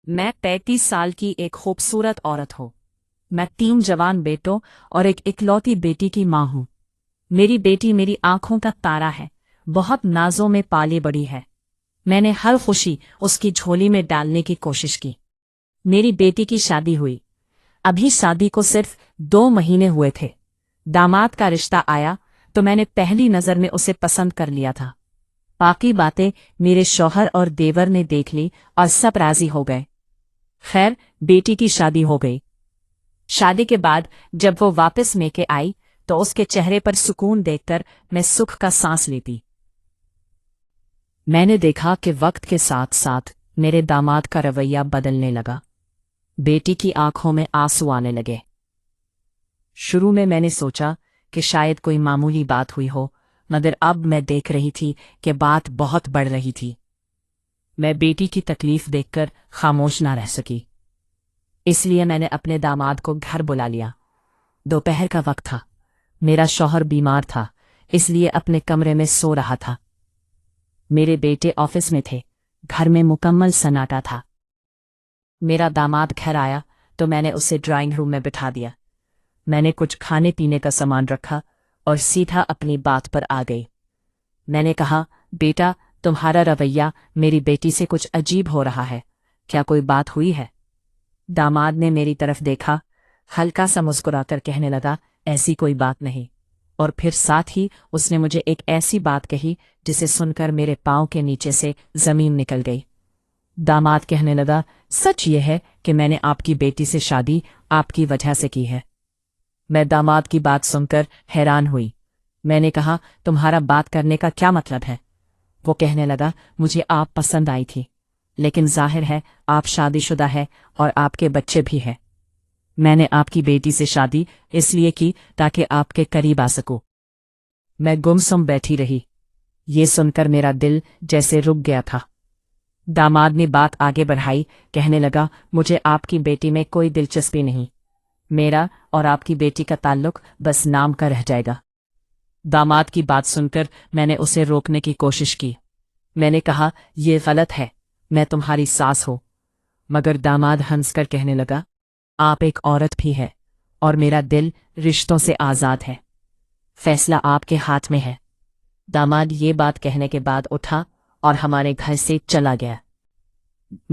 मैं 35 साल की एक खूबसूरत औरत हूँ। मैं 3 जवान बेटों और एक इकलौती बेटी की माँ हूँ। मेरी बेटी मेरी आंखों का तारा है, बहुत नाजों में पाली बड़ी है। मैंने हर खुशी उसकी झोली में डालने की कोशिश की। मेरी बेटी की शादी हुई। अभी शादी को सिर्फ 2 महीने हुए थे। दामाद का रिश्ता आया तो मैंने पहली नजर में उसे पसंद कर लिया था। बाकी बातें मेरे शौहर और देवर ने देख ली और सब राजी हो गए। खैर, बेटी की शादी हो गई। शादी के बाद जब वो वापस मेके आई तो उसके चेहरे पर सुकून देखकर मैं सुख का सांस लेती। मैंने देखा कि वक्त के साथ साथ मेरे दामाद का रवैया बदलने लगा। बेटी की आंखों में आंसू आने लगे। शुरू में मैंने सोचा कि शायद कोई मामूली बात हुई हो, मगर अब मैं देख रही थी कि बात बहुत बढ़ रही थी। मैं बेटी की तकलीफ देखकर खामोश ना रह सकी, इसलिए मैंने अपने दामाद को घर बुला लिया। दोपहर का वक्त था। मेरा शौहर बीमार था, इसलिए अपने कमरे में सो रहा था। मेरे बेटे ऑफिस में थे। घर में मुकम्मल सन्नाटा था। मेरा दामाद घर आया तो मैंने उसे ड्राइंग रूम में बिठा दिया। मैंने कुछ खाने पीने का सामान रखा और सीधा अपनी बात पर आ गई। मैंने कहा, बेटा, तुम्हारा रवैया मेरी बेटी से कुछ अजीब हो रहा है, क्या कोई बात हुई है? दामाद ने मेरी तरफ देखा, हल्का सा मुस्कुराकर कहने लगा, ऐसी कोई बात नहीं। और फिर साथ ही उसने मुझे एक ऐसी बात कही जिसे सुनकर मेरे पांव के नीचे से जमीन निकल गई। दामाद कहने लगा, सच ये है कि मैंने आपकी बेटी से शादी आपकी वजह से की है। मैं दामाद की बात सुनकर हैरान हुई। मैंने कहा, तुम्हारा बात करने का क्या मतलब है? वो कहने लगा, मुझे आप पसंद आई थी, लेकिन जाहिर है आप शादीशुदा है और आपके बच्चे भी हैं। मैंने आपकी बेटी से शादी इसलिए की ताकि आपके करीब आ सकूं। मैं गुमसुम बैठी रही। ये सुनकर मेरा दिल जैसे रुक गया था। दामाद ने बात आगे बढ़ाई, कहने लगा, मुझे आपकी बेटी में कोई दिलचस्पी नहीं। मेरा और आपकी बेटी का ताल्लुक बस नाम का रह जाएगा। दामाद की बात सुनकर मैंने उसे रोकने की कोशिश की। मैंने कहा, यह गलत है, मैं तुम्हारी सास हूं। मगर दामाद हंसकर कहने लगा, आप एक औरत भी है और मेरा दिल रिश्तों से आजाद है। फैसला आपके हाथ में है। दामाद ये बात कहने के बाद उठा और हमारे घर से चला गया।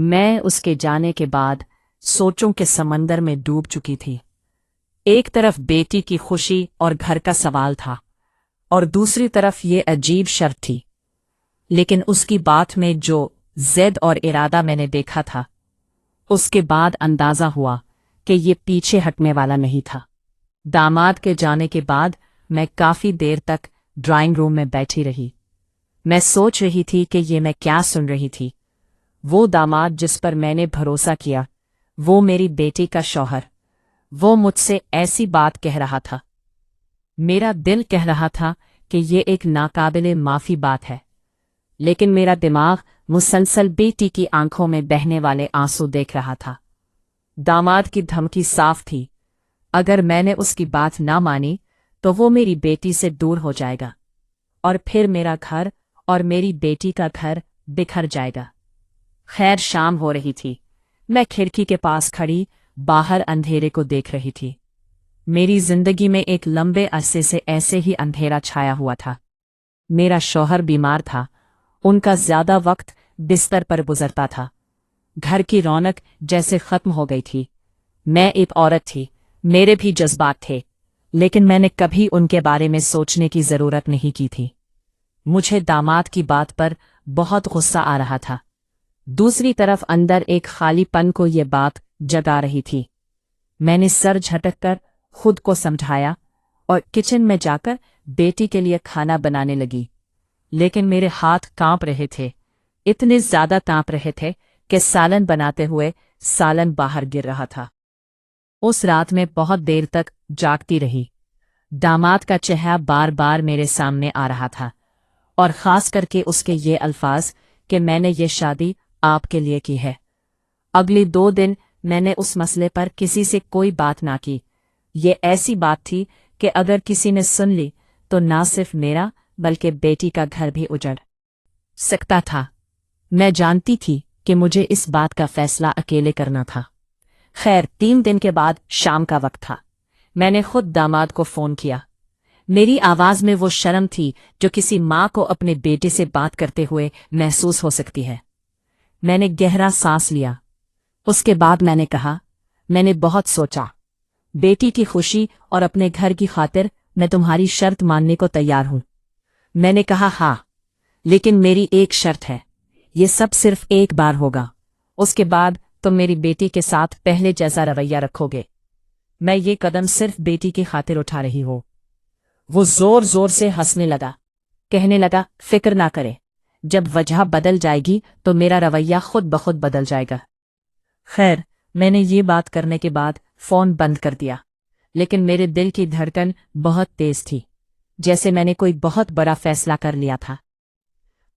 मैं उसके जाने के बाद सोचों के समंदर में डूब चुकी थी। एक तरफ बेटी की खुशी और घर का सवाल था और दूसरी तरफ ये अजीब शर्त थी। लेकिन उसकी बात में जो जिद और इरादा मैंने देखा था, उसके बाद अंदाजा हुआ कि ये पीछे हटने वाला नहीं था। दामाद के जाने के बाद मैं काफी देर तक ड्राइंग रूम में बैठी रही। मैं सोच रही थी कि ये मैं क्या सुन रही थी। वो दामाद जिस पर मैंने भरोसा किया, वो मेरी बेटी का शौहर, वो मुझसे ऐसी बात कह रहा था। मेरा दिल कह रहा था कि ये एक नाकाबिले माफी बात है, लेकिन मेरा दिमाग मुसलसल बेटी की आंखों में बहने वाले आंसू देख रहा था। दामाद की धमकी साफ थी, अगर मैंने उसकी बात ना मानी तो वो मेरी बेटी से दूर हो जाएगा और फिर मेरा घर और मेरी बेटी का घर बिखर जाएगा। खैर, शाम हो रही थी। मैं खिड़की के पास खड़ी बाहर अंधेरे को देख रही थी। मेरी जिंदगी में एक लंबे अरसे से ऐसे ही अंधेरा छाया हुआ था। मेरा शौहर बीमार था। उनका ज्यादा वक्त बिस्तर पर गुजरता था। घर की रौनक जैसे खत्म हो गई थी। मैं एक औरत थी, मेरे भी जज्बात थे, लेकिन मैंने कभी उनके बारे में सोचने की जरूरत नहीं की थी। मुझे दामाद की बात पर बहुत गुस्सा आ रहा था। दूसरी तरफ अंदर एक खालीपन को ये बात जगा रही थी। मैंने सर झटककर खुद को समझाया और किचन में जाकर बेटी के लिए खाना बनाने लगी। लेकिन मेरे हाथ कांप रहे थे, इतने ज्यादा कांप रहे थे कि सालन बनाते हुए सालन बाहर गिर रहा था। उस रात में बहुत देर तक जागती रही। दामाद का चेहरा बार बार मेरे सामने आ रहा था, और खास करके उसके ये अल्फाज कि मैंने ये शादी आपके लिए की है। अगले 2 दिन मैंने उस मसले पर किसी से कोई बात ना की। ये ऐसी बात थी कि अगर किसी ने सुन ली तो ना सिर्फ मेरा बल्कि बेटी का घर भी उजड़ सकता था। मैं जानती थी कि मुझे इस बात का फैसला अकेले करना था। खैर 3 दिन के बाद शाम का वक्त था। मैंने खुद दामाद को फोन किया। मेरी आवाज में वो शर्म थी जो किसी माँ को अपने बेटे से बात करते हुए महसूस हो सकती है। मैंने गहरा सांस लिया। उसके बाद मैंने कहा, मैंने बहुत सोचा। बेटी की खुशी और अपने घर की खातिर मैं तुम्हारी शर्त मानने को तैयार हूं। मैंने कहा, हाँ, लेकिन मेरी एक शर्त है। ये सब सिर्फ एक बार होगा। उसके बाद तुम मेरी बेटी के साथ पहले जैसा रवैया रखोगे। मैं ये कदम सिर्फ बेटी की खातिर उठा रही हूं। वो जोर जोर से हंसने लगा। कहने लगा, फिक्र ना करे। जब वजह बदल जाएगी तो मेरा रवैया खुद ब खुद बदल जाएगा। खैर, मैंने ये बात करने के बाद फोन बंद कर दिया, लेकिन मेरे दिल की धड़कन बहुत तेज थी, जैसे मैंने कोई बहुत बड़ा फैसला कर लिया था।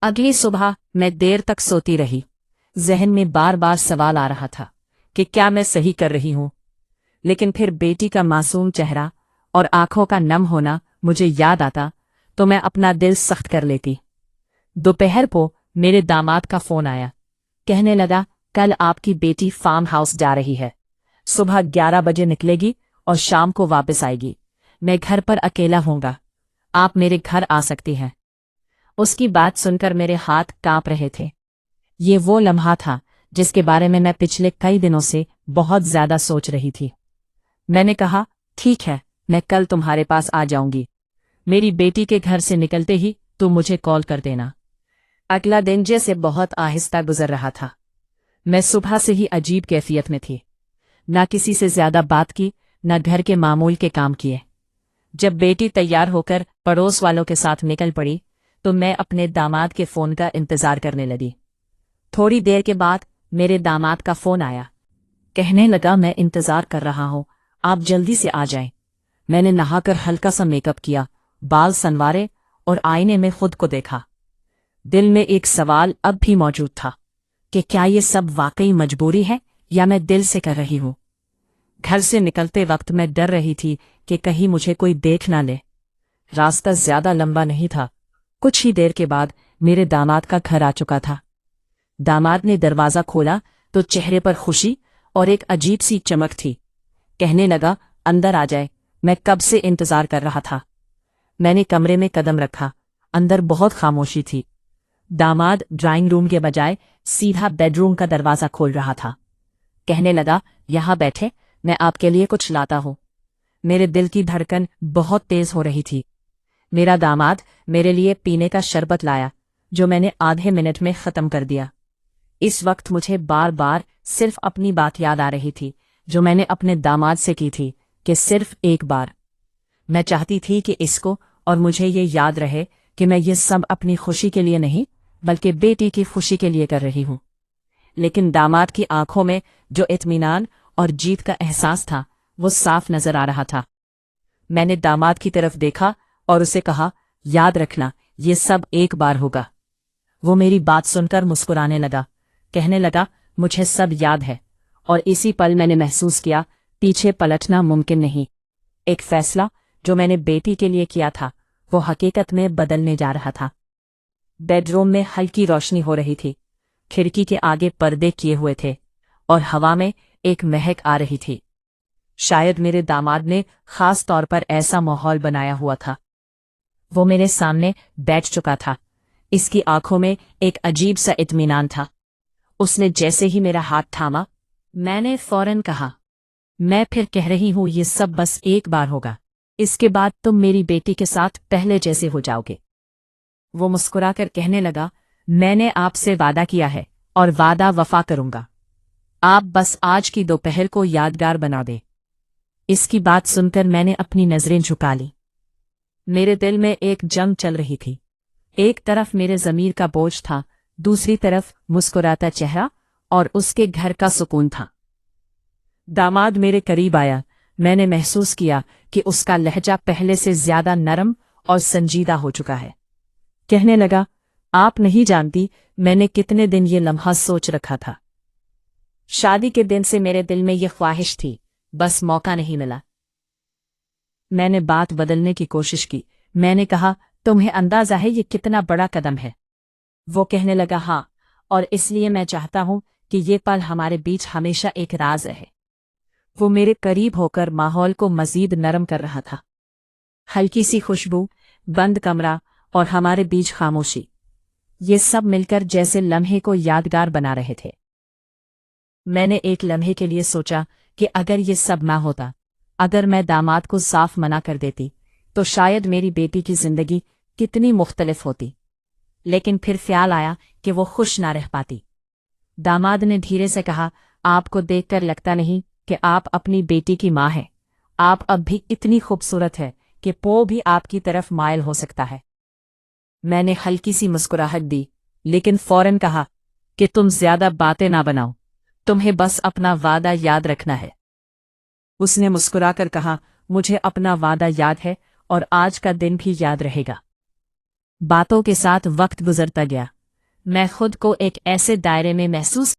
अगली सुबह मैं देर तक सोती रही। जहन में बार बार सवाल आ रहा था कि क्या मैं सही कर रही हूं, लेकिन फिर बेटी का मासूम चेहरा और आंखों का नम होना मुझे याद आता तो मैं अपना दिल सख्त कर लेती। दोपहर को मेरे दामाद का फोन आया। कहने लगा, कल आपकी बेटी फार्म हाउस जा रही है। सुबह 11 बजे निकलेगी और शाम को वापस आएगी। मैं घर पर अकेला होऊंगा। आप मेरे घर आ सकती हैं। उसकी बात सुनकर मेरे हाथ कांप रहे थे। ये वो लम्हा था जिसके बारे में मैं पिछले कई दिनों से बहुत ज्यादा सोच रही थी। मैंने कहा, ठीक है, मैं कल तुम्हारे पास आ जाऊंगी। मेरी बेटी के घर से निकलते ही तुम मुझे कॉल कर देना। अगला दिन जैसे बहुत आहिस्ता गुजर रहा था। मैं सुबह से ही अजीब कैफियत में थी। ना किसी से ज्यादा बात की, ना घर के मामूल के काम किए। जब बेटी तैयार होकर पड़ोस वालों के साथ निकल पड़ी तो मैं अपने दामाद के फोन का इंतजार करने लगी। थोड़ी देर के बाद मेरे दामाद का फोन आया। कहने लगा, मैं इंतजार कर रहा हूं, आप जल्दी से आ जाएं। मैंने नहाकर हल्का सा मेकअप किया, बाल संवारे और आईने में खुद को देखा। दिल में एक सवाल अब भी मौजूद था कि क्या ये सब वाकई मजबूरी है या मैं दिल से कर रही हूं। घर से निकलते वक्त मैं डर रही थी कि कहीं मुझे कोई देख ना ले। रास्ता ज्यादा लंबा नहीं था। कुछ ही देर के बाद मेरे दामाद का घर आ चुका था। दामाद ने दरवाजा खोला तो चेहरे पर खुशी और एक अजीब सी चमक थी। कहने लगा, अंदर आ जाए, मैं कब से इंतजार कर रहा था। मैंने कमरे में कदम रखा। अंदर बहुत खामोशी थी। दामाद ड्राइंग रूम के बजाय सीधा बेडरूम का दरवाजा खोल रहा था। कहने लगा, यहां बैठे, मैं आपके लिए कुछ लाता हूं। मेरे दिल की धड़कन बहुत तेज हो रही थी। मेरा दामाद मेरे लिए पीने का शरबत लाया, जो मैंने आधे मिनट में खत्म कर दिया। इस वक्त मुझे बार बार सिर्फ अपनी बात याद आ रही थी, जो मैंने अपने दामाद से की थी कि सिर्फ एक बार। मैं चाहती थी कि इसको और मुझे ये याद रहे कि मैं ये सब अपनी खुशी के लिए नहीं, बल्कि बेटी की खुशी के लिए कर रही हूं। लेकिन दामाद की आंखों में जो इत्मीनान और जीत का एहसास था, वो साफ नजर आ रहा था। मैंने दामाद की तरफ देखा और उसे कहा, याद रखना, ये सब एक बार होगा। वो मेरी बात सुनकर मुस्कुराने लगा। कहने लगा, मुझे सब याद है। और इसी पल मैंने महसूस किया, पीछे पलटना मुमकिन नहीं। एक फैसला जो मैंने बेटी के लिए किया था, वो हकीकत में बदलने जा रहा था। बेडरूम में हल्की रोशनी हो रही थी। खिड़की के आगे पर्दे किए हुए थे और हवा में एक महक आ रही थी। शायद मेरे दामाद ने खास तौर पर ऐसा माहौल बनाया हुआ था। वो मेरे सामने बैठ चुका था। इसकी आंखों में एक अजीब सा इत्मीनान था। उसने जैसे ही मेरा हाथ थामा, मैंने फौरन कहा, मैं फिर कह रही हूं, ये सब बस एक बार होगा। इसके बाद तुम मेरी बेटी के साथ पहले जैसे हो जाओगे। वो मुस्कुराकर कहने लगा, मैंने आपसे वादा किया है और वादा वफा करूंगा। आप बस आज की दोपहर को यादगार बना दे। इसकी बात सुनकर मैंने अपनी नजरें झुका ली। मेरे दिल में एक जंग चल रही थी। एक तरफ मेरे ज़मीर का बोझ था, दूसरी तरफ मुस्कुराता चेहरा और उसके घर का सुकून था। दामाद मेरे करीब आया। मैंने महसूस किया कि उसका लहजा पहले से ज्यादा नरम और संजीदा हो चुका है। कहने लगा, आप नहीं जानती मैंने कितने दिन ये लम्हा सोच रखा था। शादी के दिन से मेरे दिल में ये ख्वाहिश थी, बस मौका नहीं मिला। मैंने बात बदलने की कोशिश की। मैंने कहा, तुम्हें अंदाजा है ये कितना बड़ा कदम है? वो कहने लगा, हाँ, اور اس لیے میں چاہتا ہوں کہ یہ پل ہمارے بیچ ہمیشہ ایک راز رہے۔ وہ میرے قریب ہو کر ماحول کو مزید نرم کر رہا تھا۔ ہلکی سی خوشبو، بند کمرہ اور ہمارے بیچ خاموشی، یہ سب مل کر جیسے لمحے کو یادگار بنا رہے تھے۔ میں نے ایک لمحے کے لیے سوچا کہ اگر یہ سب نہ ہوتا، اگر میں داماد کو صاف منع کر دیتی، تو شاید میری بیٹی کی زندگی کتنی مختلف ہوتی۔ لیکن پھر خیال آیا کہ وہ خوش نہ رہ پاتی۔ داماد نے دھیرے سے کہا، آپ کو دیکھ کر لگتا نہیں کہ آپ اپنی بیٹی کی ماں ہیں۔ آپ اب بھی اتنی خوبصورت ہے کہ پو بھی آپ کی طرف مائل ہو سکتا ہے۔ میں نے ہلکی سی مسکراہٹ دی، لیکن فوراً کہا کہ تم زیادہ باتیں نہ بناؤ، تمہیں بس اپنا وعدہ یاد رکھنا ہے۔ اس نے مسکرا کر کہا، مجھے اپنا وعدہ یاد ہے اور آج کا دن بھی یاد رہے گا۔ باتوں کے ساتھ وقت گزرتا گیا۔ میں خود کو ایک ایسے دائرے میں محسوس